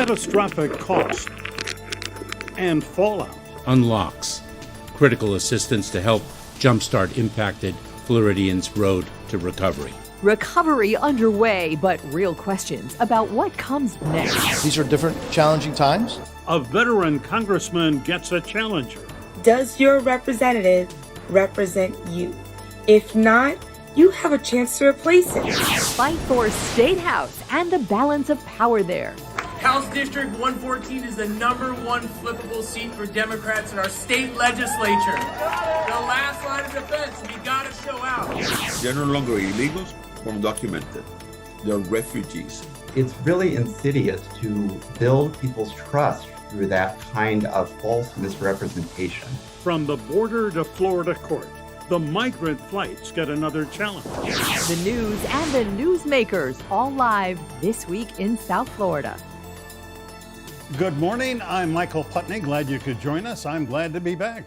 catastrophic cost and fallout. Unlocks critical assistance to help jumpstart impacted Floridians' road to recovery. Recovery underway, but real questions about what comes next. These are different, challenging times. A veteran congressman gets a challenger. Does your representative represent you? If not, you have a chance to replace it. Fight for State House and the balance of power there. House District 114 is the #1 flippable seat for Democrats in our state legislature. The last line of defense, we gotta show out. They're no longer illegals or undocumented. They're refugees. It's really insidious to build people's trust through that kind of false misrepresentation. From the border to Florida court, the migrant flights get another challenge. The news and the newsmakers all live this week in South Florida. Good morning. I'm Michael Putney. Glad you could join us. I'm glad to be back.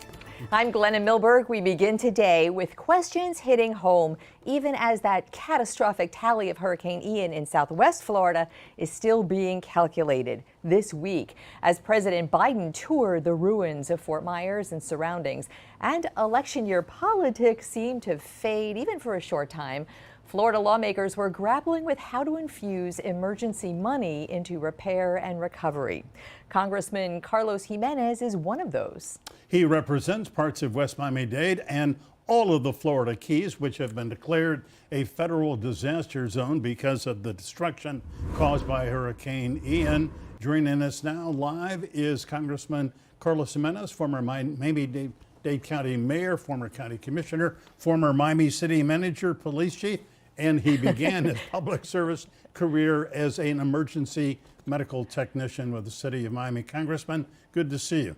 I'm Glenna Milberg. We begin today with questions hitting home, even as that catastrophic tally of Hurricane Ian in southwest Florida is still being calculated this week as President Biden toured the ruins of Fort Myers and surroundings. And election year politics seem to fade even for a short time. Florida lawmakers were grappling with how to infuse emergency money into repair and recovery. Congressman Carlos Gimenez is one of those. He represents parts of West Miami-Dade and all of the Florida Keys, which have been declared a federal disaster zone because of the destruction caused by Hurricane Ian. Joining us now live is Congressman Carlos Gimenez, former Miami-Dade County Mayor, former County Commissioner, former Miami City Manager, Police Chief, and he began his public service career as an emergency medical technician with the city of Miami. Congressman, good to see you.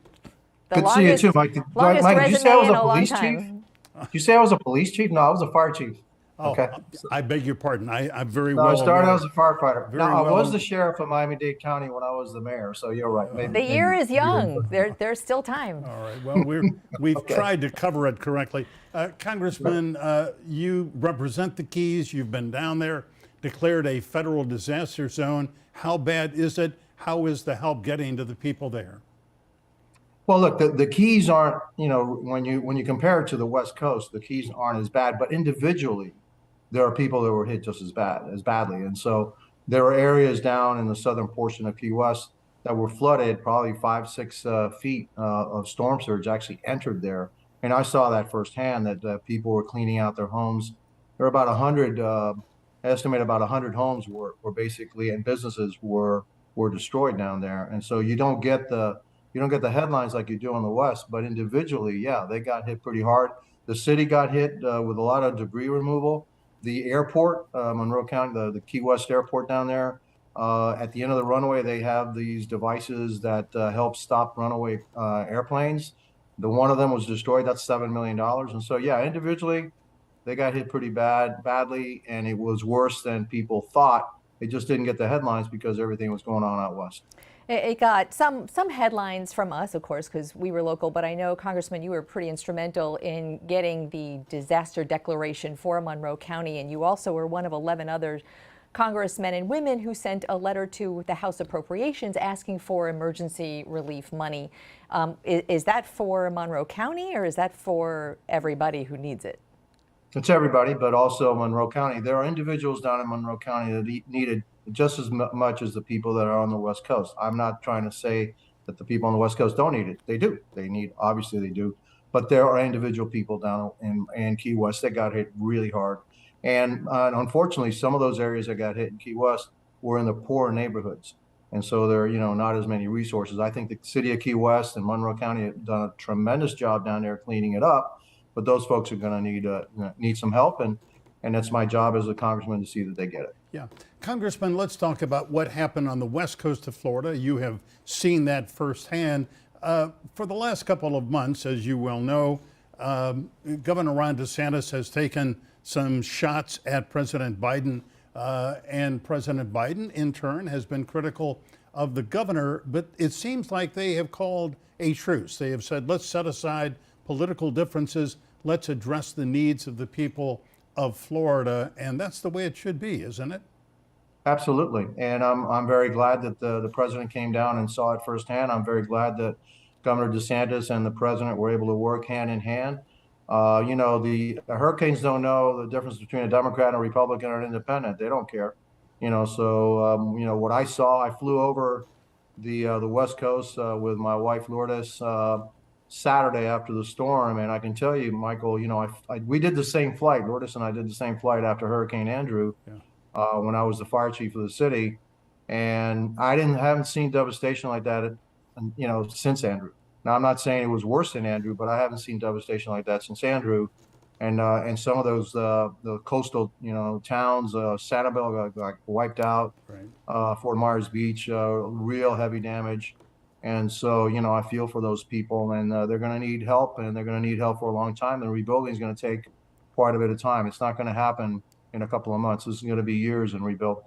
Good to see you too, Mike. Mike, did you say I was a police chief? Did you say I was a police chief? No, I was a fire chief. Oh, okay. I beg your pardon. I'm very no, well. I started aware. as a firefighter. Very No, I well. was the sheriff of Miami-Dade County when I was the mayor, so you're right. The year is young. There's still time. All right. Well, we've Okay. tried to cover it correctly. Congressman, you represent the Keys. You've been down there, declared a federal disaster zone. How bad is it? How is the help getting to the people there? Well, look, the Keys aren't, when you compare it to the West Coast, the Keys aren't as bad, but individually, there are people that were hit just as badly. And so there are areas down in the southern portion of Key West that were flooded, probably 5-6 feet of storm surge actually entered there. And I saw that firsthand, that people were cleaning out their homes. There were about 100, estimate about 100 homes were basically, and businesses were destroyed down there. And so you don't get the headlines like you do in the West, but individually, yeah, they got hit pretty hard. The city got hit with a lot of debris removal. The airport, Monroe County, the Key West airport down there, at the end of the runway, they have these devices that help stop runaway airplanes. The one of them was destroyed. That's $7 million. And so, yeah, individually, they got hit pretty badly, and it was worse than people thought. It just didn't get the headlines because everything was going on out west. It got some headlines from us, of course, because we were local, but I know, Congressman, you were pretty instrumental in getting the disaster declaration for Monroe County, and you also were one of 11 other congressmen and women who sent a letter to the House Appropriations asking for emergency relief money. Is that for Monroe County, or is that for everybody who needs it? It's everybody, but also Monroe County. There are individuals down in Monroe County that needed just as much as the people that are on the West Coast. I'm not trying to say that the people on the West Coast don't need it. They do. Obviously they do. But there are individual people down in Key West that got hit really hard. And unfortunately, some of those areas that got hit in Key West were in the poor neighborhoods. And so there are, not as many resources. I think the city of Key West and Monroe County have done a tremendous job down there cleaning it up. But those folks are going to need some help. And that's my job as a congressman to see that they get it. Yeah. Congressman, let's talk about what happened on the west coast of Florida. You have seen that firsthand. For the last couple of months, as you well know, Governor Ron DeSantis has taken some shots at President Biden, and President Biden, in turn, has been critical of the governor. But it seems like they have called a truce. They have said, let's set aside political differences. Let's address the needs of the people of Florida. And that's the way it should be, isn't it? Absolutely. And I'm very glad that the president came down and saw it firsthand. I'm very glad that Governor DeSantis and the president were able to work hand in hand. The hurricanes don't know the difference between a Democrat, a Republican, or an independent. They don't care. What I saw, I flew over the West Coast with my wife Lourdes Saturday after the storm, and I can tell you, Michael, we did the same flight. Lourdes and I did the same flight after Hurricane Andrew. Yeah. When I was the fire chief of the city, and I haven't seen devastation like that, since Andrew. Now, I'm not saying it was worse than Andrew, but I haven't seen devastation like that since Andrew. And some of those the coastal towns, Sanibel got wiped out, right. Fort Myers Beach, real heavy damage. And so I feel for those people, and they're going to need help, and they're going to need help for a long time. The rebuilding is going to take quite a bit of time. It's not going to happen in a couple of months. This is going to be years in rebuild.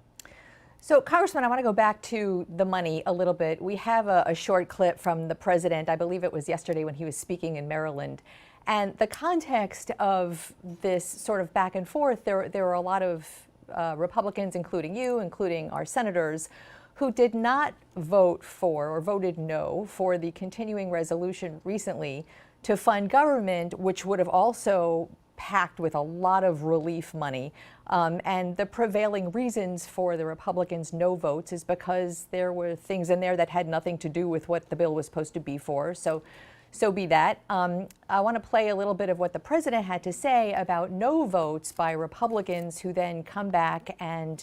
So, Congressman, I want to go back to the money a little bit. We have a short clip from the president. I believe it was yesterday when he was speaking in Maryland. And the context of this sort of back and forth, there were a lot of Republicans, including you, including our senators, who did not vote for or voted no for the continuing resolution recently to fund government, which would have also packed with a lot of relief money. And the prevailing reasons for the Republicans' no votes is because there were things in there that had nothing to do with what the bill was supposed to be for. So be that. I want to play a little bit of what the president had to say about no votes by Republicans who then come back and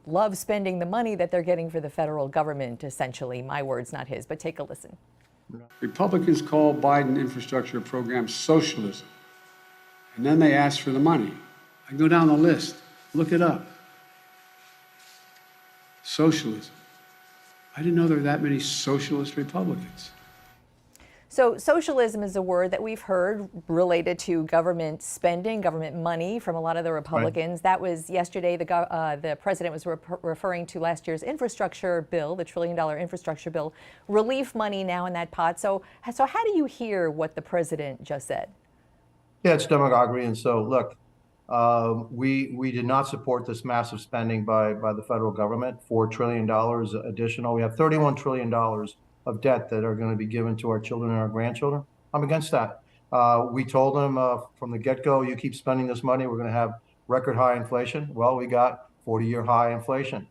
love spending the money that they're getting for the federal government, essentially. My words, not his, but take a listen. Republicans call Biden infrastructure program socialism. And then they ask for the money. I can go down the list, look it up. Socialism. I didn't know there were that many socialist Republicans. So socialism is a word that we've heard related to government spending, government money from a lot of the Republicans. Right. That was yesterday. The president was referring to last year's infrastructure bill, the $1 trillion infrastructure bill, relief money now in that pot. So how do you hear what the president just said? Yeah, it's demagoguery. And so, look, we did not support this massive spending by the federal government, $4 trillion additional. We have $31 trillion of debt that are going to be given to our children and our grandchildren. I'm against that. We told them from the get-go, you keep spending this money, we're going to have record high inflation. Well, we got 40-year high inflation.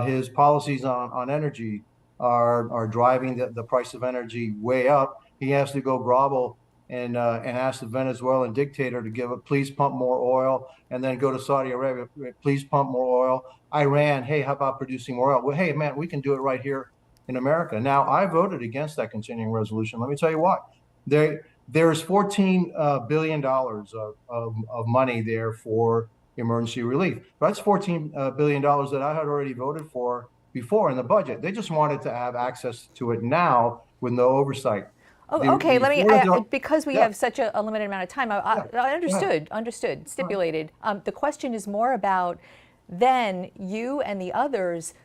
His policies on energy are driving the price of energy way up. He has to go grovel and ask the Venezuelan dictator to please pump more oil, and then go to Saudi Arabia, please pump more oil. Iran, hey, how about producing more oil? Well, hey, man, we can do it right here in America. Now, I voted against that continuing resolution. Let me tell you why. There's $14 billion of money there for emergency relief. That's $14 billion that I had already voted for before in the budget. They just wanted to have access to it now with no oversight. Okay, because we have such a limited amount of time, I understood, stipulated. The question is more about then you and the others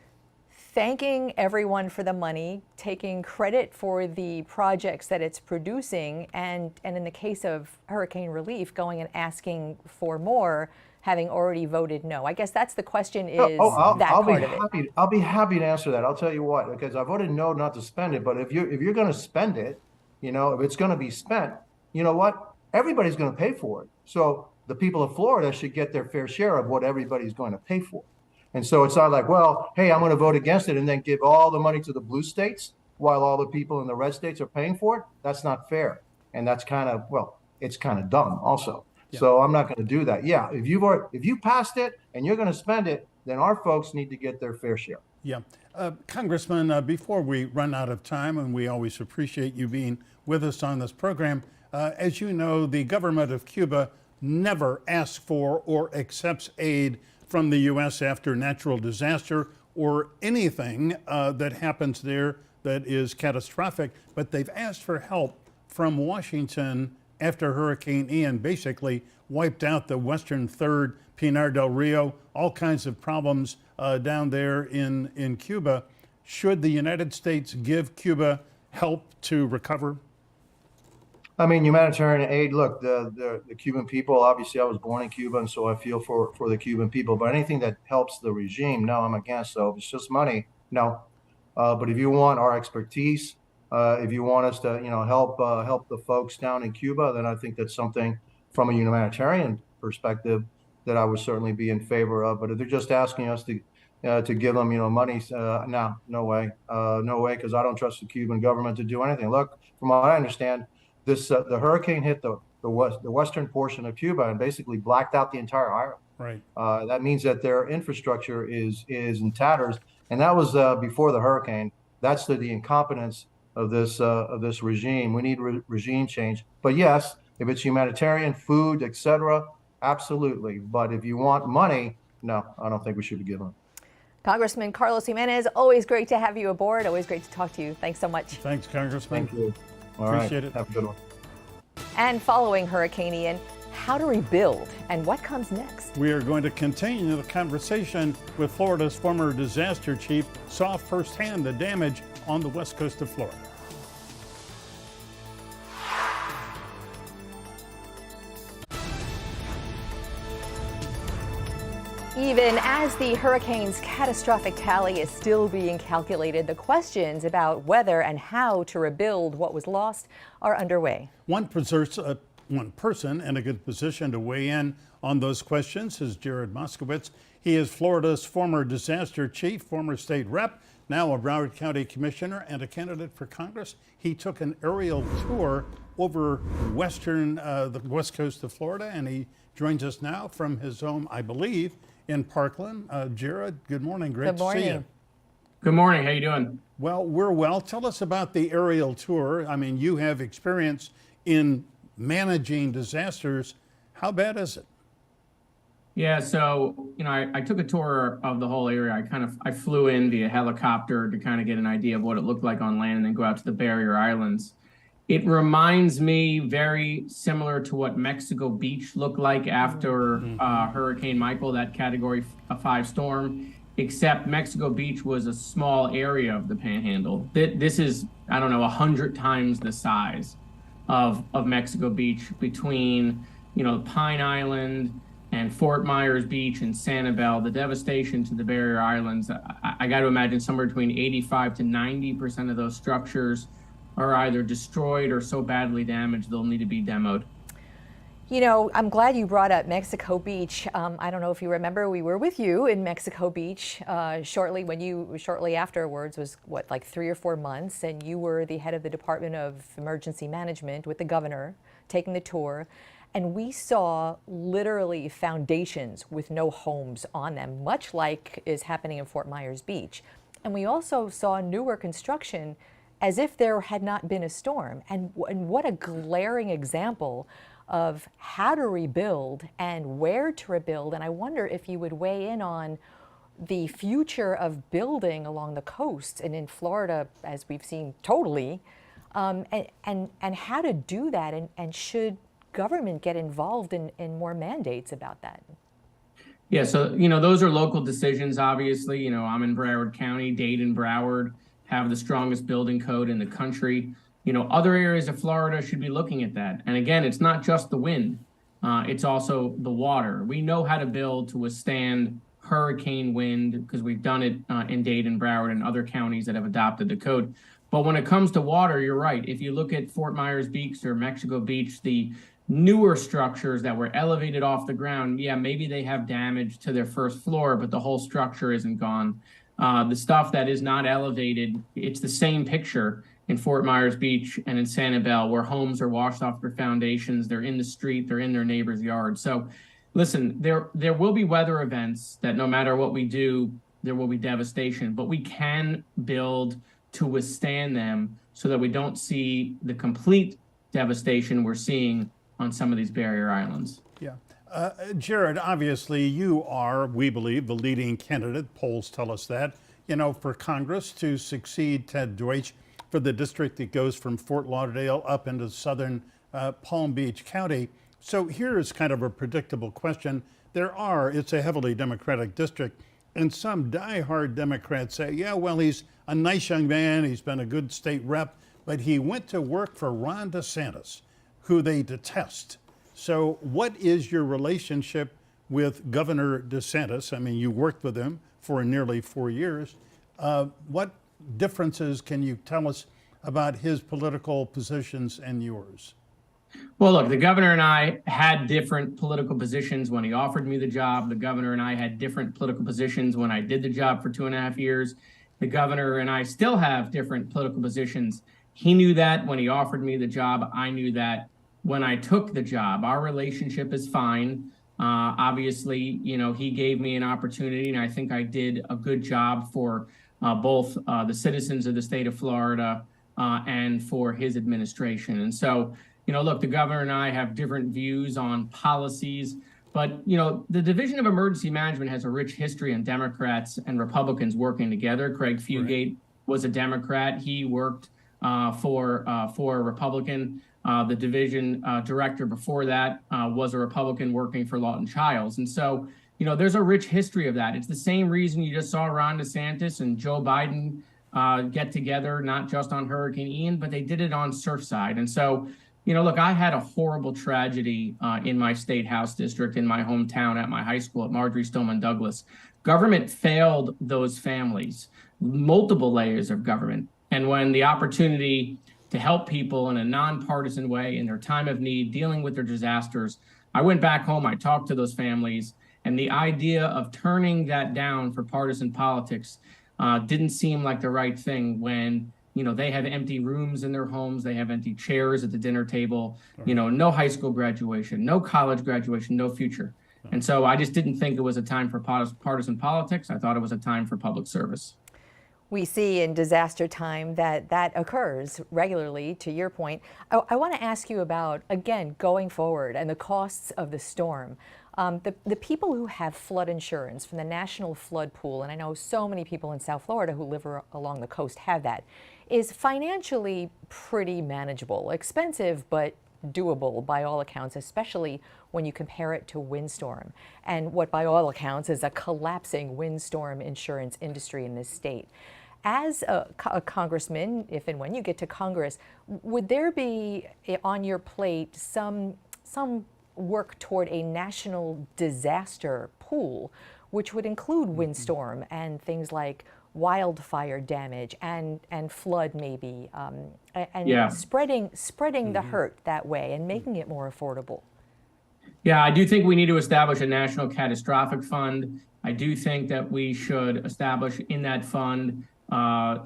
thanking everyone for the money, taking credit for the projects that it's producing, and in the case of hurricane relief, going and asking for more, having already voted no. I guess that's the question is I'll be happy to answer that. I'll tell you what, because I voted no not to spend it, but if you're going to spend it, if it's going to be spent, you know what? Everybody's going to pay for it. So the people of Florida should get their fair share of what everybody's going to pay for. And so it's not like, well, hey, I'm going to vote against it and then give all the money to the blue states while all the people in the red states are paying for it. That's not fair. And that's it's kind of dumb also. Yeah. So I'm not going to do that. Yeah, if you passed it and you're going to spend it, then our folks need to get their fair share. Yeah. Congressman, before we run out of time, and we always appreciate you being with us on this program, as you know, the government of Cuba never asks for or accepts aid from the U.S. after natural disaster or anything that happens there that is catastrophic, but they've asked for help from Washington after Hurricane Ian basically wiped out the western third, Pinar del Rio, all kinds of problems down there in Cuba. Should the United States give Cuba help to recover? I mean, humanitarian aid. Look, the Cuban people. Obviously, I was born in Cuba, and so I feel for the Cuban people. But anything that helps the regime, no, I'm against. So if it's just money, no. But if you want our expertise, if you want us to, help the folks down in Cuba, then I think that's something from a humanitarian perspective that I would certainly be in favor of. But if they're just asking us to give them, money, no way, because I don't trust the Cuban government to do anything. Look, from what I understand, the hurricane hit the western portion of Cuba and basically blacked out the entire island. Right. That means that their infrastructure is in tatters, and that was before the hurricane. That's the incompetence of this regime. We need regime change. But yes, if it's humanitarian, food, etc., absolutely. But if you want money, no, I don't think we should be giving it. Congressman Carlos Gimenez, always great to have you aboard. Always great to talk to you. Thanks so much. Thanks, Congressman. Thank you. All Appreciate right. it. Have a good one. And following Hurricane Ian, how to rebuild and what comes next? We are going to continue the conversation with Florida's former disaster chief, saw firsthand the damage on the west coast of Florida. Even as the hurricane's catastrophic tally is still being calculated, the questions about whether and how to rebuild what was lost are underway. One person in a good position to weigh in on those questions is Jared Moskowitz. He is Florida's former disaster chief, former state rep, now a Broward County commissioner and a candidate for Congress. He took an aerial tour over the west coast of Florida, and he joins us now from his home, I believe, in Parkland. Jared, good morning. Great to see you. Good morning. How you doing? Well, we're well. Tell us about the aerial tour. I mean, you have experience in managing disasters. How bad is it? Yeah, so, I took a tour of the whole area. I flew in via helicopter to kind of get an idea of what it looked like on land and then go out to the barrier islands. It reminds me very similar to what Mexico Beach looked like after Hurricane Michael, that Category 5 storm, except Mexico Beach was a small area of the Panhandle. This is, 100 times the size of Mexico Beach between, Pine Island and Fort Myers Beach and Sanibel. The devastation to the barrier islands, I got to imagine somewhere between 85 to 90% of those structures are either destroyed or so badly damaged they'll need to be demoed. I'm glad you brought up Mexico Beach. I don't know if you remember, we were with you in Mexico Beach shortly afterwards, was like 3 or 4 months, and you were the head of the Department of Emergency Management with the governor taking the tour. And we saw literally foundations with no homes on them, much like is happening in Fort Myers Beach. And we also saw newer construction as if there had not been a storm. And what a glaring example of how to rebuild and where to rebuild. And I wonder if you would weigh in on the future of building along the coast and in Florida, as we've seen totally, and how to do that, and should government get involved in more mandates about that? Yeah, so, those are local decisions, obviously. I'm in Broward County, Dade and Broward have the strongest building code in the country. Other areas of Florida should be looking at that. And again, it's not just the wind, it's also the water. We know how to build to withstand hurricane wind because we've done it in Dade and Broward and other counties that have adopted the code. But when it comes to water, you're right. If you look at Fort Myers Beach or Mexico Beach, the newer structures that were elevated off the ground, yeah, maybe they have damage to their first floor, but the whole structure isn't gone. The stuff that is not elevated, it's the same picture in Fort Myers Beach and in Sanibel, where homes are washed off their foundations, they're in the street, they're in their neighbor's yard. So listen, there will be weather events that no matter what we do, there will be devastation, but we can build to withstand them so that we don't see the complete devastation we're seeing on some of these barrier islands. Yeah. Jared, obviously you are, we believe, the leading candidate. Polls tell us that, for Congress to succeed Ted Deutsch for the district that goes from Fort Lauderdale up into southern Palm Beach County. So here is kind of a predictable question. It's a heavily Democratic district, and some diehard Democrats say, yeah, well, he's a nice young man, he's been a good state rep, but he went to work for Ron DeSantis. who they detest. So what is your relationship with Governor DeSantis? I mean, you worked with him for nearly 4 years. What differences can you tell us about his political positions and yours? Well, look, the governor and I had different political positions when he offered me the job. The governor and I had different political positions when I did the job for 2.5 years. The governor and I still have different political positions. He knew that when he offered me the job. I knew that when I took the job. Our relationship is fine. Obviously, you know, he gave me an opportunity, and I think I did a good job for both the citizens of the state of Florida and for his administration. And so, you know, look, the governor and I have different views on policies, but, you know, the Division of Emergency Management has a rich history in Democrats and Republicans working together. Craig Fugate was a Democrat. He worked for a Republican. The division director before that was a Republican working for Lawton Childs. And so, you know, there's a rich history of that. It's the same reason you just saw Ron DeSantis and Joe Biden get together, not just on Hurricane Ian, but they did it on Surfside. And so, you know, look, I had a horrible tragedy in my state house district, in my hometown, at my high school, at Marjorie Stoneman Douglas. Government failed those families, multiple layers of government. And when the opportunity to help people in a nonpartisan way in their time of need, dealing with their disasters, I went back home, I talked to those families, and the idea of turning that down for partisan politics didn't seem like the right thing when, you know, they have empty rooms in their homes, they have empty chairs at the dinner table, you know, no high school graduation, no college graduation, no future. And so I just didn't think it was a time for partisan politics. I thought it was a time for public service. We see in disaster time that occurs regularly, to your point. I want to ask you about, again, going forward and the costs of the storm. The people who have flood insurance from the National Flood Pool, and I know so many people in South Florida who live along the coast have that, is financially pretty manageable. Expensive, but doable by all accounts, especially when you compare it to windstorm and what by all accounts is a collapsing windstorm insurance industry in this state. As a congressman, if and when you get to Congress, would there be on your plate some work toward a national disaster pool, which would include windstorm and things like wildfire damage and flood maybe, and spreading the hurt that way and making it more affordable? Yeah, I do think we need to establish a national catastrophic fund. I do think that we should establish in that fund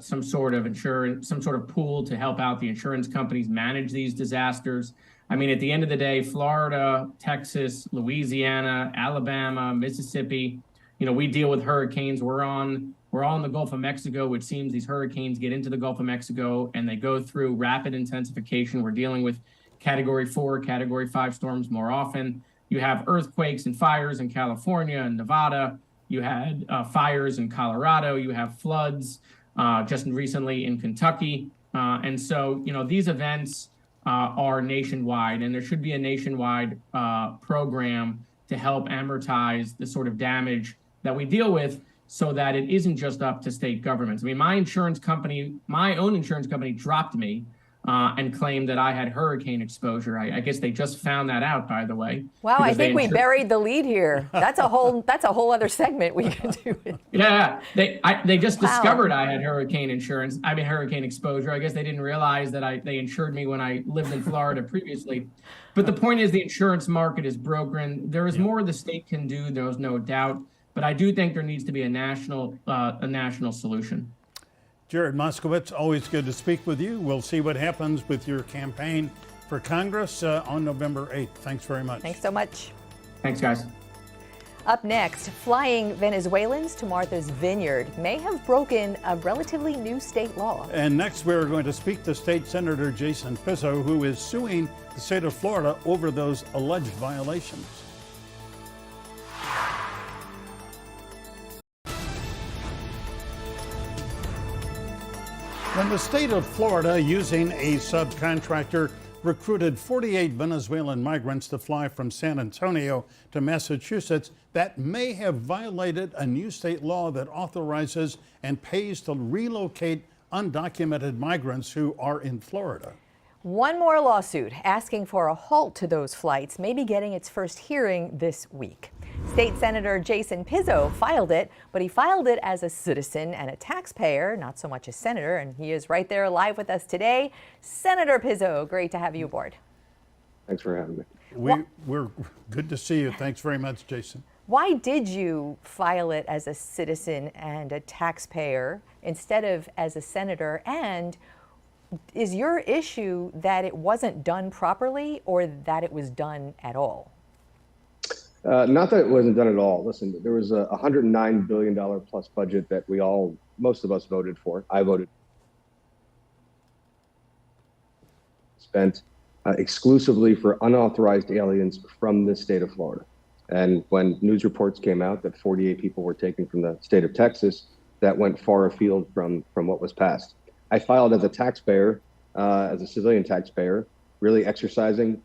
some sort of insurance, some sort of pool to help out the insurance companies manage these disasters. I mean, at the end of the day, Florida, Texas, Louisiana, Alabama, Mississippi, you know, we deal with hurricanes. We're all in the Gulf of Mexico, which seems these hurricanes get into the Gulf of Mexico and they go through rapid intensification. We're dealing with Category 4, Category 5 storms more often. You have earthquakes and fires in California and Nevada. You had fires in Colorado. You have floods just recently in Kentucky. And so, you know, these events are nationwide, and there should be a nationwide program to help amortize the sort of damage that we deal with so that it isn't just up to state governments. I mean, my own insurance company dropped me and claimed that I had hurricane exposure. I guess they just found that out, by the way. Wow, I think we buried the lead here. That's a whole other segment we could do. Yeah, they just discovered I had hurricane exposure. I guess they didn't realize that they insured me when I lived in Florida previously. But the point is, the insurance market is broken. There is more the state can do, there's no doubt. But I do think there needs to be a national solution. Jared Moskowitz, always good to speak with you. We'll see what happens with your campaign for Congress on November 8th. Thanks very much. Thanks so much. Thanks, guys. Up next, flying Venezuelans to Martha's Vineyard may have broken a relatively new state law. And next, we're going to speak to State Senator Jason Pizzo, who is suing the state of Florida over those alleged violations. When the state of Florida, using a subcontractor, recruited 48 Venezuelan migrants to fly from San Antonio to Massachusetts, that may have violated a new state law that authorizes and pays to relocate undocumented migrants who are in Florida. One more lawsuit asking for a halt to those flights may be getting its first hearing this week. State Senator Jason Pizzo filed it, but he filed it as a citizen and a taxpayer, not so much a senator, and he is right there live with us today. Senator Pizzo, great to have you aboard. Thanks for having me. We're good to see you. Thanks very much, Jason. Why did you file it as a citizen and a taxpayer instead of as a senator? And is your issue that it wasn't done properly or that it was done at all? Not that it wasn't done at all. Listen, there was a $109 billion plus budget that most of us voted for. I voted. Spent exclusively for unauthorized aliens from the state of Florida. And when news reports came out that 48 people were taken from the state of Texas, that went far afield from what was passed. I filed as a taxpayer, as a civilian taxpayer, really exercising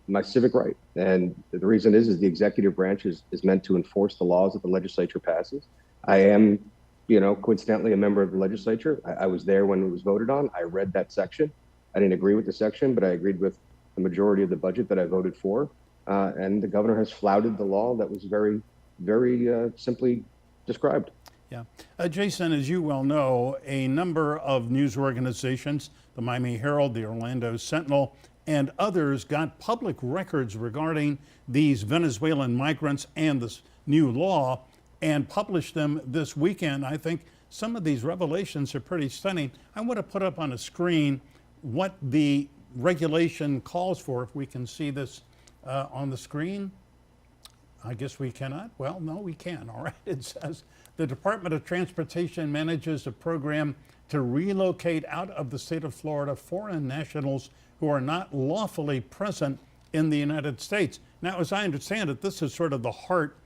my civic right. And the reason is the executive branch is meant to enforce the laws that the legislature passes. I am, coincidentally a member of the legislature. I was there when it was voted on. I read that section. I didn't agree with the section, but I agreed with the majority of the budget that I voted for. And the governor has flouted the law that was very, very simply described. Yeah. Jason, as you well know, a number of news organizations, the Miami Herald, the Orlando Sentinel, and others got public records regarding these Venezuelan migrants and this new law and published them this weekend. I think some of these revelations are pretty stunning. I want to put up on a screen what the regulation calls for, if we can see this on the screen. I guess we cannot. Well, no, we can. All right. It says the Department of Transportation manages a program to relocate out of the state of Florida foreign nationals who are not lawfully present in the United States. Now, as I understand it, this is sort of the heart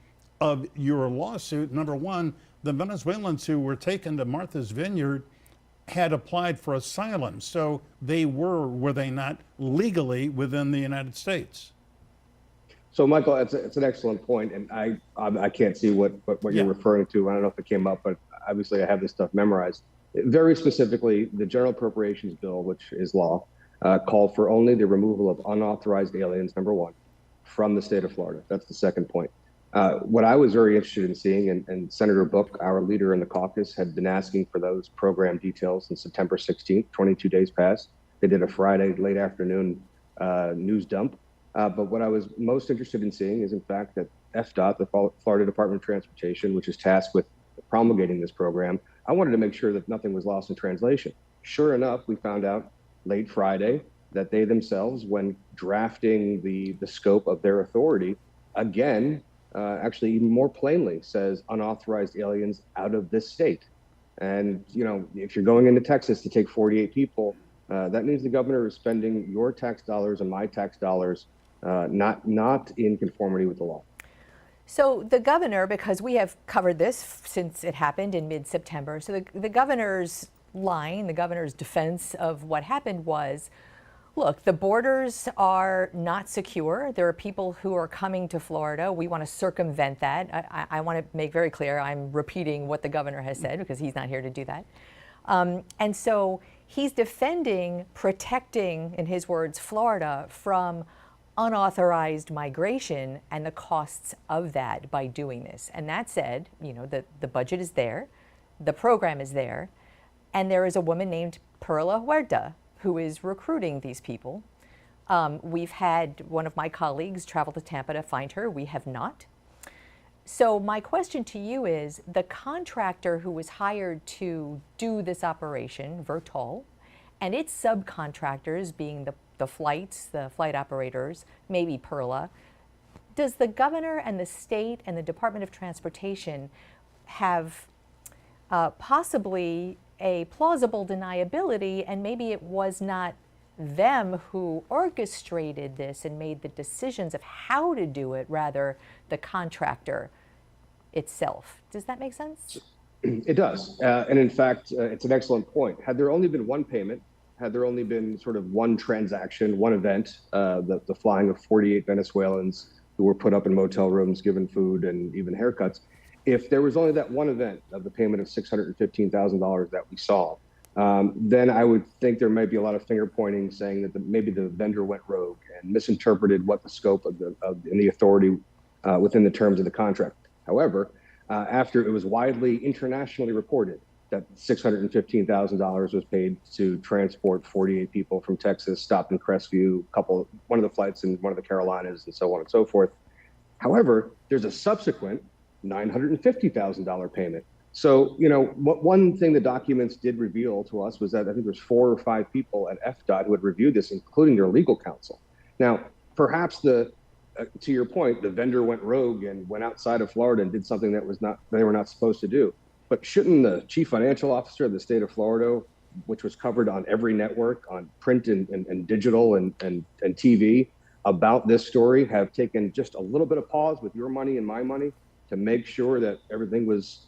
of your lawsuit. Number one, the Venezuelans who were taken to Martha's Vineyard had applied for asylum. So they were they not, legally within the United States? So, Michael, it's an excellent point, and I can't see what you're referring to. I don't know if it came up, but obviously I have this stuff memorized. Very specifically, the General Appropriations Bill, which is law, called for only the removal of unauthorized aliens, number one, from the state of Florida. That's the second point. What I was very interested in seeing, and Senator Book, our leader in the caucus, had been asking for those program details since September 16th, 22 days past. They did a Friday late afternoon news dump. But what I was most interested in seeing is, in fact, that FDOT, the Florida Department of Transportation, which is tasked with promulgating this program, I wanted to make sure that nothing was lost in translation. Sure enough, we found out late Friday that they themselves, when drafting the scope of their authority, again, actually even more plainly says unauthorized aliens out of this state. And, if you're going into Texas to take 48 people, that means the governor is spending your tax dollars and my tax dollars not in conformity with the law. So the governor, because we have covered this since it happened in mid-September, so the governor's line, the governor's defense of what happened was, look, the borders are not secure. There are people who are coming to Florida. We want to circumvent that. I want to make very clear, I'm repeating what the governor has said because he's not here to do that. And so he's defending, protecting, in his words, Florida from unauthorized migration and the costs of that by doing this. And that said, the budget is there, the program is there, and there is a woman named Perla Huerta who is recruiting these people. We've had one of my colleagues travel to Tampa to find her. We have not. So my question to you is, the contractor who was hired to do this operation, Vertol, and its subcontractors being the flight operators, maybe Perla, does the governor and the state and the Department of Transportation have possibly a plausible deniability, and maybe it was not them who orchestrated this and made the decisions of how to do it, rather the contractor itself? Does that make sense? It does. And in fact, it's an excellent point. Had there only been one payment, had there only been sort of one transaction, one event, the flying of 48 Venezuelans who were put up in motel rooms, given food and even haircuts, if there was only that one event of the payment of $615,000 that we saw, then I would think there might be a lot of finger pointing saying that maybe the vendor went rogue and misinterpreted what the scope of the authority within the terms of the contract. However, after it was widely internationally reported that $615,000 was paid to transport 48 people from Texas, stopped in Crestview, one of the flights in one of the Carolinas, and so on and so forth. However, there's a subsequent $950,000 payment. So, one thing the documents did reveal to us was that I think there's 4 or 5 people at FDOT who had reviewed this, including their legal counsel. Now, perhaps to your point, the vendor went rogue and went outside of Florida and did something that they were not supposed to do. But shouldn't the chief financial officer of the state of Florida, which was covered on every network, on print and digital and TV about this story, have taken just a little bit of pause with your money and my money to make sure that everything was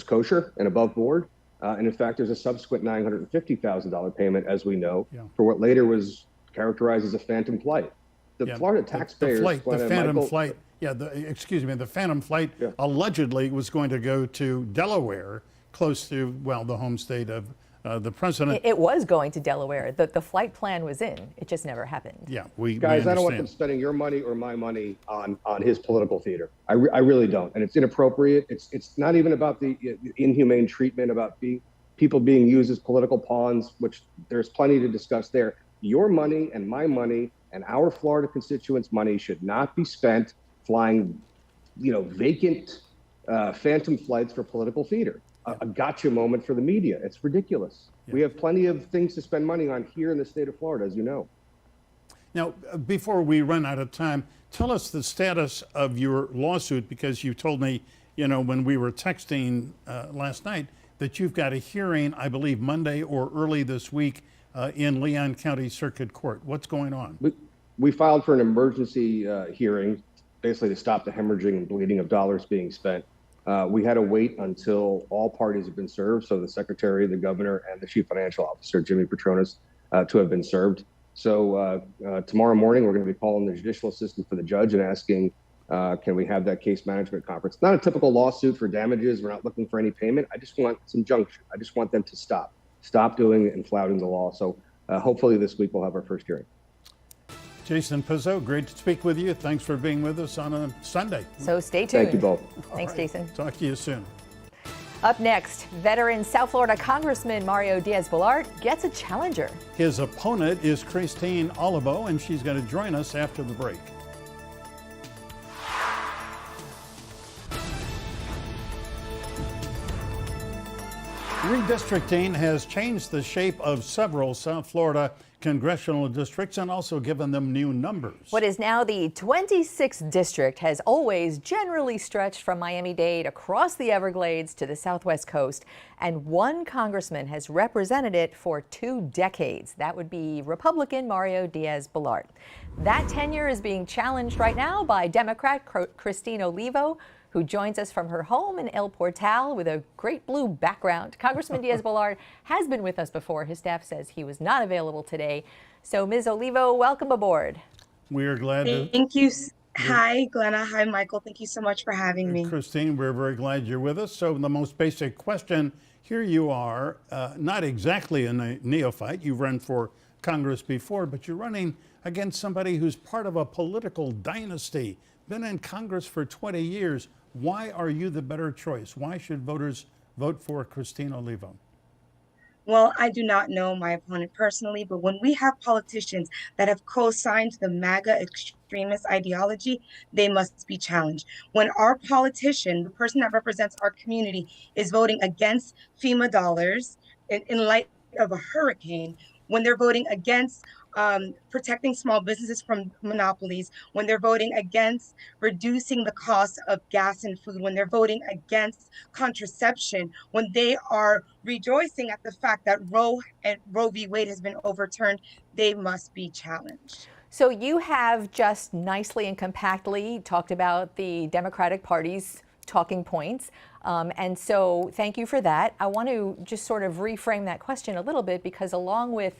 kosher and above board? And in fact, there's a subsequent $950,000 payment, as we know, for what later was characterized as a phantom flight. The Florida taxpayers, the phantom flight. The phantom flight allegedly was going to go to Delaware, close to, the home state of the president. It was going to Delaware. The flight plan was in. It just never happened. Yeah, guys, I don't want them spending your money or my money on his political theater. I really don't, and it's inappropriate. It's not even about the inhumane treatment, about people being used as political pawns, which there's plenty to discuss there. Your money and my money and our Florida constituents' money should not be spent flying, vacant phantom flights for political theater. A gotcha moment for the media. It's ridiculous. We have plenty of things to spend money on here in the state of Florida, as you know. Now, before we run out of time, tell us the status of your lawsuit, because you told me, when we were texting last night, that you've got a hearing, I believe, Monday or early this week in Leon County Circuit Court. What's going on? We filed for an emergency hearing, basically to stop the hemorrhaging and bleeding of dollars being spent. We had to wait until all parties have been served, so the secretary, the governor, and the chief financial officer, Jimmy Petronas, to have been served. So tomorrow morning, we're going to be calling the judicial assistant for the judge and asking, can we have that case management conference? Not a typical lawsuit for damages. We're not looking for any payment. I just want some injunction. I just want them to stop doing it and flouting the law. So hopefully this week we'll have our first hearing. Jason Pizzo, great to speak with you. Thanks for being with us on a Sunday. So stay tuned. Thank you both. Thanks, Jason. Talk to you soon. Up next, veteran South Florida Congressman Mario Diaz-Balart gets a challenger. His opponent is Christine Olivo, and she's going to join us after the break. Redistricting has changed the shape of several South Florida congressional districts and also given them new numbers. What is now the 26th district has always generally stretched from Miami-Dade across the Everglades to the Southwest coast, and one congressman has represented it for 2 decades. That would be Republican Mario Diaz-Balart. That tenure is being challenged right now by Democrat Christine Olivo, who joins us from her home in El Portal with a great blue background. Congressman Diaz-Balart has been with us before. His staff says he was not available today. So, Ms. Olivo, welcome aboard. We are glad to... Thank you. Hi, Glenna. Hi, Michael. Thank you so much for having me. Christine, we're very glad you're with us. So the most basic question, here you are, not exactly a neophyte. You've run for Congress before, but you're running against somebody who's part of a political dynasty, been in Congress for 20 years. Why are you the better choice? Why should voters vote for Christine Olivo? Well, I do not know my opponent personally, but when we have politicians that have co-signed the MAGA extremist ideology, they must be challenged. When our politician, the person that represents our community, is voting against FEMA dollars in light of a hurricane, when they're voting against protecting small businesses from monopolies, when they're voting against reducing the cost of gas and food, when they're voting against contraception, when they are rejoicing at the fact that Roe v. Wade has been overturned, they must be challenged. So you have just nicely and compactly talked about the Democratic Party's talking points. And so thank you for that. I want to just sort of reframe that question a little bit, because along with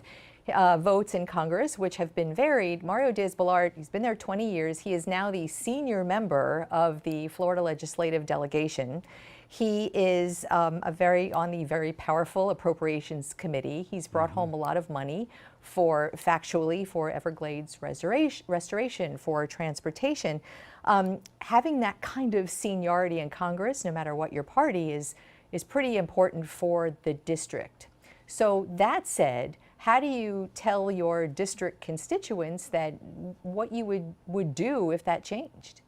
votes in Congress, which have been varied. Mario Diaz-Balart, he's been there 20 years. He is now the senior member of the Florida Legislative Delegation. He is on the very powerful Appropriations Committee. He's brought home a lot of money for Everglades restoration, for transportation. Having that kind of seniority in Congress, no matter what your party is pretty important for the district. So that said, how do you tell your district constituents that what you would do if that changed?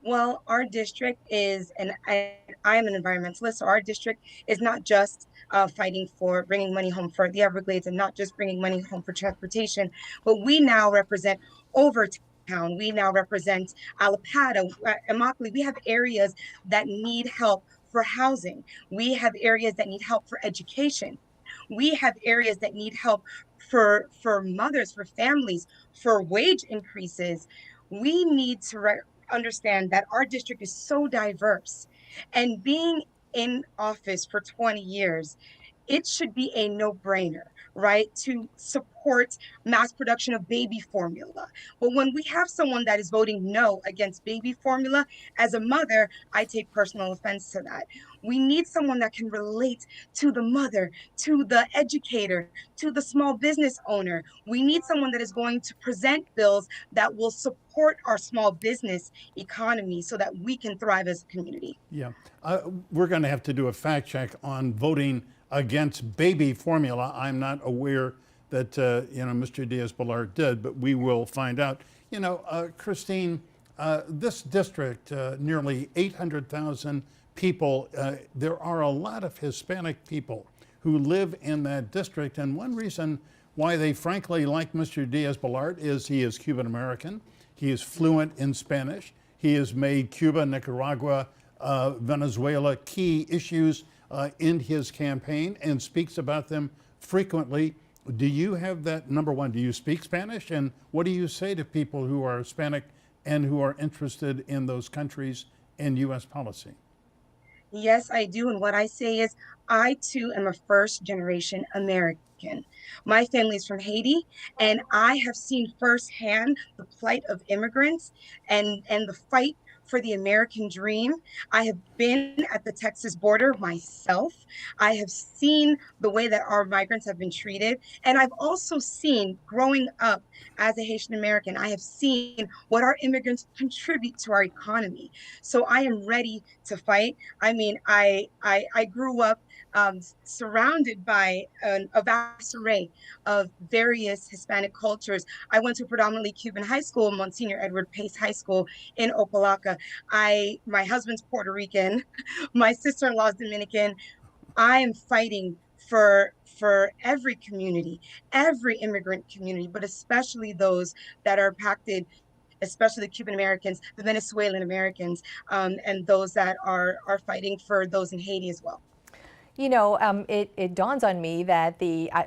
Well, our district is, and I'm an environmentalist, so our district is not just fighting for bringing money home for the Everglades and not just bringing money home for transportation, but we now represent Overtown. We now represent Allapattah, Immokalee. We have areas that need help for housing. We have areas that need help for education. We have areas that need help for mothers, for families, for wage increases. We need to understand that our district is so diverse, and being in office for 20 years, it should be a no-brainer, right, to support mass production of baby formula. But when we have someone that is voting no against baby formula, as a mother, I take personal offense to that. We need someone that can relate to the mother, to the educator, to the small business owner. We need someone that is going to present bills that will support our small business economy so that we can thrive as a community. Yeah, we're going to have to do a fact check on voting against baby formula. I'm not aware that Mr. Diaz-Balart did, but we will find out. Christine, this district, nearly 800,000 people. There are a lot of Hispanic people who live in that district, and one reason why they frankly like Mr. Diaz-Balart is he is Cuban American. He is fluent in Spanish. He has made Cuba, Nicaragua, Venezuela key issues in his campaign and speaks about them frequently. Do you have that? Number one, do you speak Spanish? And what do you say to people who are Hispanic and who are interested in those countries and U.S. policy? Yes, I do. And what I say is, I too am a first-generation American. My family is from Haiti, and I have seen firsthand the plight of immigrants and the fight for the American dream. I have been at the Texas border myself. I have seen the way that our migrants have been treated. And I've also seen, growing up as a Haitian American, I have seen what our immigrants contribute to our economy. So I am ready to fight. I mean, I grew up surrounded by a vast array of various Hispanic cultures. I went to a predominantly Cuban high school, Monsignor Edward Pace High School in Opa-locka. My husband's Puerto Rican, my sister-in-law is Dominican. I am fighting for every community, every immigrant community, but especially those that are impacted, especially the Cuban Americans, the Venezuelan Americans, and those that are fighting for those in Haiti as well. It dawns on me that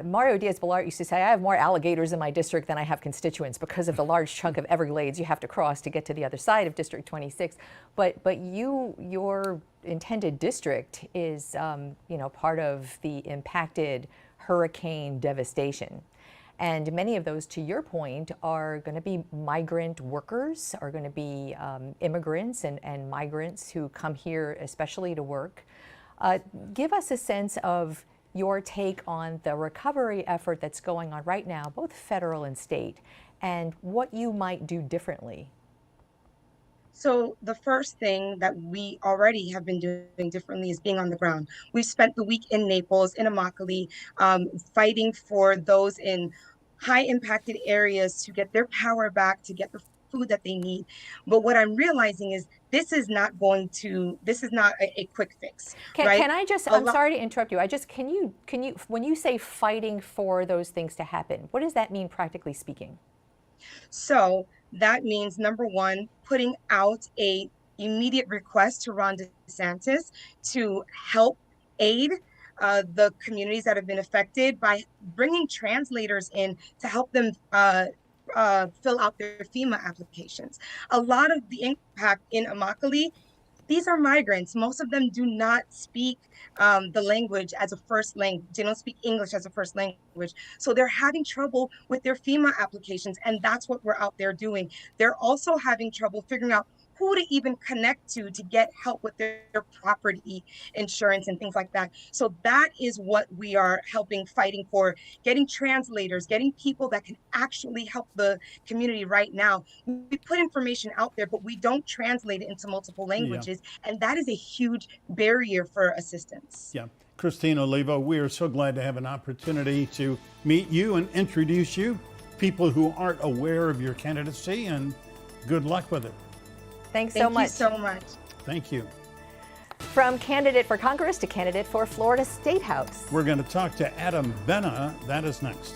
Mario Diaz-Balart used to say, I have more alligators in my district than I have constituents because of the large chunk of Everglades you have to cross to get to the other side of District 26. But your intended district is, part of the impacted hurricane devastation. And many of those, to your point, are going to be migrant workers, are going to be immigrants and migrants who come here especially to work. Give us a sense of your take on the recovery effort that's going on right now, both federal and state, and what you might do differently. So the first thing that we already have been doing differently is being on the ground. We've spent the week in Naples, in Immokalee, fighting for those in high impacted areas to get their power back, to get the food that they need. But what I'm realizing is this is not a quick fix. Right? Can I just, I'm sorry to interrupt you. Can you, when you say fighting for those things to happen, what does that mean practically speaking? So that means, number one, putting out a immediate request to Ron DeSantis to help aid the communities that have been affected by bringing translators in to help them fill out their FEMA applications. A lot of the impact in Immokalee These are migrants. Most of them do not speak the language as a first language. They don't speak English as a first language. So they're having trouble with their FEMA applications, and that's what we're out there doing. They're also having trouble figuring out who to even connect to get help with their property insurance and things like that. So that is what we are fighting for, getting translators, getting people that can actually help the community right now. We put information out there, but we don't translate it into multiple languages. Yeah. And that is a huge barrier for assistance. Yeah. Christine Olivo, we are so glad to have an opportunity to meet you and introduce you, people who aren't aware of your candidacy, and good luck with it. Thanks so much. Thank you so much. Thank you. From candidate for Congress to candidate for Florida State House. We're going to talk to Adam Benna. That is next.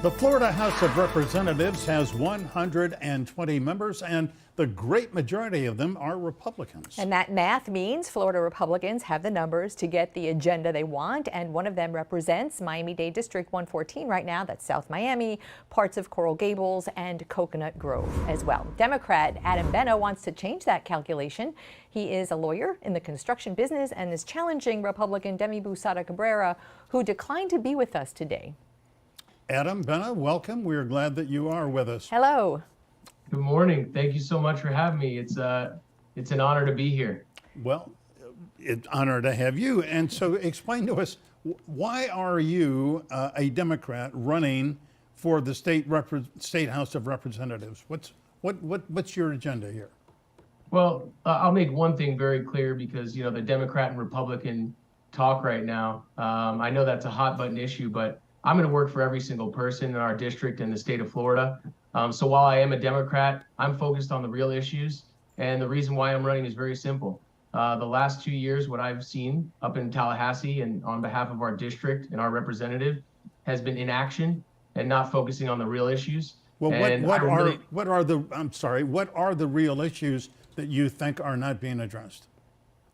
The Florida House of Representatives has 120 members, and the great majority of them are Republicans. And that math means Florida Republicans have the numbers to get the agenda they want, and one of them represents Miami-Dade District 114 right now. That's South Miami, parts of Coral Gables, and Coconut Grove as well. Democrat Adam Benna wants to change that calculation. He is a lawyer in the construction business and is challenging Republican Demi Busada Cabrera, who declined to be with us today. Adam Benna, welcome. We're glad that you are with us. Hello. Good morning. Thank you so much for having me. It's an honor to be here. Well, it's an honor to have you. And so explain to us, why are you a Democrat running for the State House of Representatives? What's your agenda here? Well, I'll make one thing very clear, because, you know, the Democrat and Republican talk right now, I know that's a hot button issue, but I'm going to work for every single person in our district and the state of Florida. So while I am a Democrat, I'm focused on the real issues. And the reason why I'm running is very simple. The last 2 years, what I've seen up in Tallahassee and on behalf of our district and our representative has been inaction and not focusing on the real issues. Well, what are the real issues that you think are not being addressed?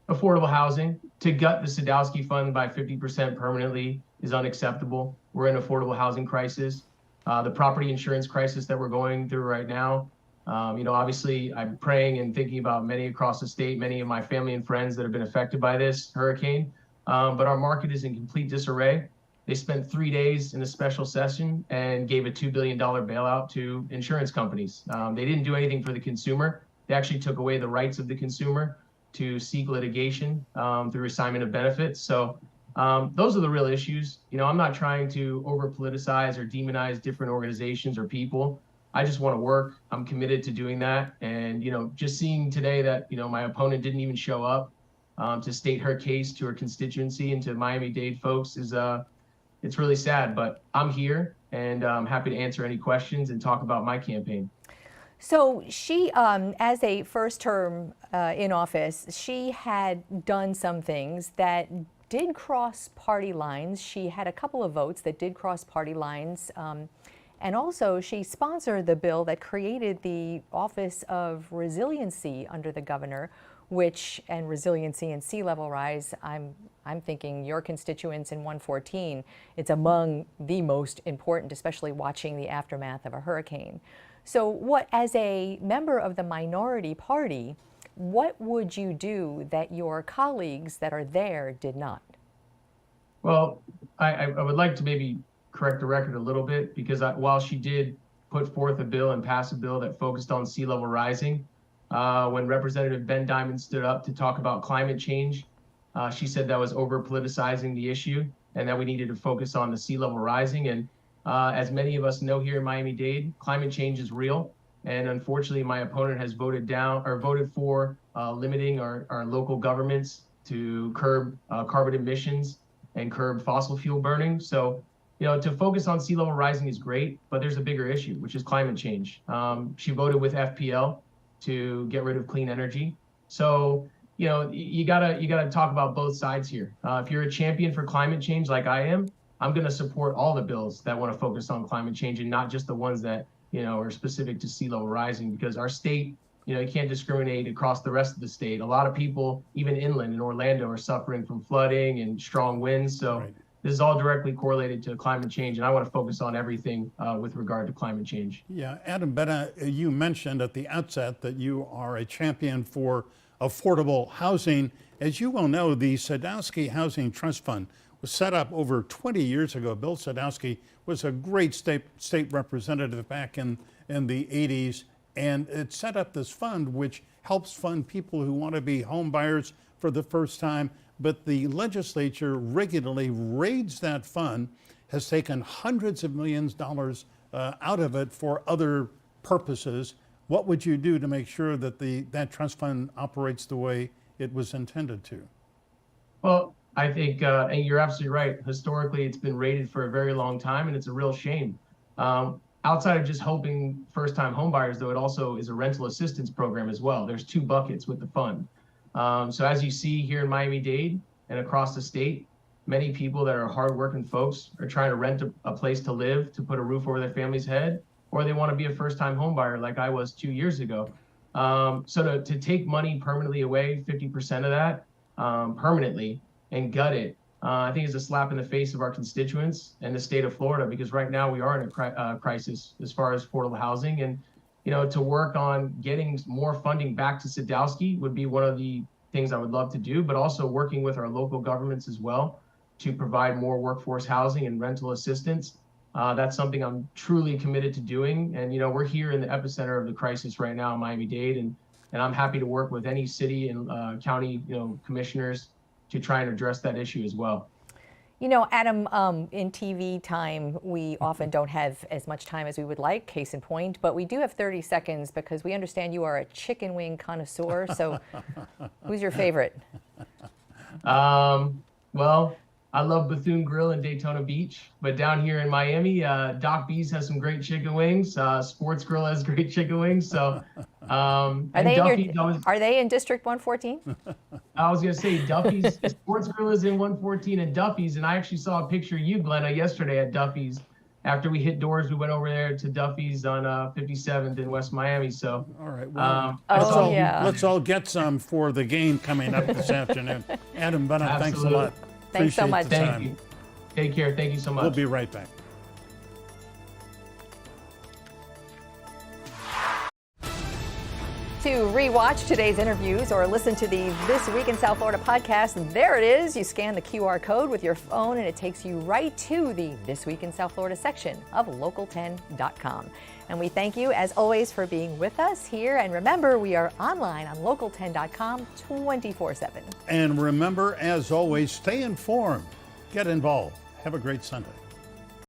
Affordable housing. To gut the Sadowski Fund by 50% permanently is unacceptable. We're in an affordable housing crisis. The property insurance crisis that we're going through right now. Obviously, I'm praying and thinking about many across the state, many of my family and friends that have been affected by this hurricane. But our market is in complete disarray. They spent 3 days in a special session and gave a $2 billion bailout to insurance companies. They didn't do anything for the consumer. They actually took away the rights of the consumer to seek litigation through assignment of benefits. So those are the real issues. I'm not trying to over politicize or demonize different organizations or people. I just want to work. I'm committed to doing that. And, just seeing today that, my opponent didn't even show up to state her case to her constituency and to Miami-Dade folks is, it's really sad, but I'm here and I'm happy to answer any questions and talk about my campaign. So she, as a first term in office, she had done some things that did cross party lines. She had a couple of votes that did cross party lines. And also she sponsored the bill that created the Office of Resiliency under the governor, and resiliency and sea level rise, I'm thinking your constituents in 114, it's among the most important, especially watching the aftermath of a hurricane. So as a member of the minority party, what would you do that your colleagues that are there did not? Well, I would like to maybe correct the record a little bit, because while she did put forth a bill and pass a bill that focused on sea level rising, when Representative Ben Diamond stood up to talk about climate change, she said that was over politicizing the issue and that we needed to focus on the sea level rising. And as many of us know here in Miami-Dade, climate change is real. And unfortunately, my opponent has voted for limiting our local governments to curb carbon emissions and curb fossil fuel burning. So, to focus on sea level rising is great, but there's a bigger issue, which is climate change. She voted with FPL to get rid of clean energy. So, you gotta talk about both sides here. If you're a champion for climate change like I am, I'm going to support all the bills that want to focus on climate change and not just the ones that, are specific to sea level rising, because our state, you can't discriminate across the rest of the state. A lot of people, even inland in Orlando, are suffering from flooding and strong winds. So this is all directly correlated to climate change, and I want to focus on everything with regard to climate change. Yeah, Adam Benna, you mentioned at the outset that you are a champion for affordable housing. As you well know, the Sadowski Housing Trust Fund was set up over 20 years ago. Bill Sadowski was a great state representative back in the 80s, and it set up this fund which helps fund people who want to be home buyers for the first time. But the legislature regularly raids that fund, has taken hundreds of millions of dollars out of it for other purposes. What would you do to make sure that that trust fund operates the way it was intended to? Well, I think, and you're absolutely right. Historically, it's been rated for a very long time, and it's a real shame. Outside of just helping first-time homebuyers, though, it also is a rental assistance program as well. There's two buckets with the fund. So as you see here in Miami-Dade and across the state, many people that are hardworking folks are trying to rent a place to live, to put a roof over their family's head, or they want to be a first-time homebuyer like I was 2 years ago. So to take money permanently away, 50% of that permanently, and gut it, I think is a slap in the face of our constituents and the state of Florida, because right now we are in a crisis as far as affordable housing. And, you know, to work on getting more funding back to Sadowski would be one of the things I would love to do, but also working with our local governments as well to provide more workforce housing and rental assistance. That's something I'm truly committed to doing. And, you know, we're here in the epicenter of the crisis right now in Miami-Dade, and I'm happy to work with any city and county, you know, commissioners to try and address that issue as well. You know, Adam, in TV time, we often don't have as much time as we would like, case in point, but we do have 30 seconds because we understand you are a chicken wing connoisseur. So who's your favorite? Well, I love Bethune Grill in Daytona Beach, but down here in Miami, Doc B's has some great chicken wings. Sports Grill has great chicken wings. So, are they in District 114? I was gonna say Duffy's Sports Grill is in 114 and Duffy's, and I actually saw a picture of you, Glenna, yesterday at Duffy's. After we hit doors, we went over there to Duffy's on 57th in West Miami. So, all right, well, let's all get some for the game coming up this afternoon. Adam Benna, thanks a lot. Thanks so much. Thank you. Take care. Thank you so much. We'll be right back. To rewatch today's interviews or listen to the This Week in South Florida podcast, there it is. You scan the QR code with your phone and it takes you right to the This Week in South Florida section of local10.com. And we thank you, as always, for being with us here. And remember, we are online on local10.com 24/7. And remember, as always, stay informed, get involved. Have a great Sunday.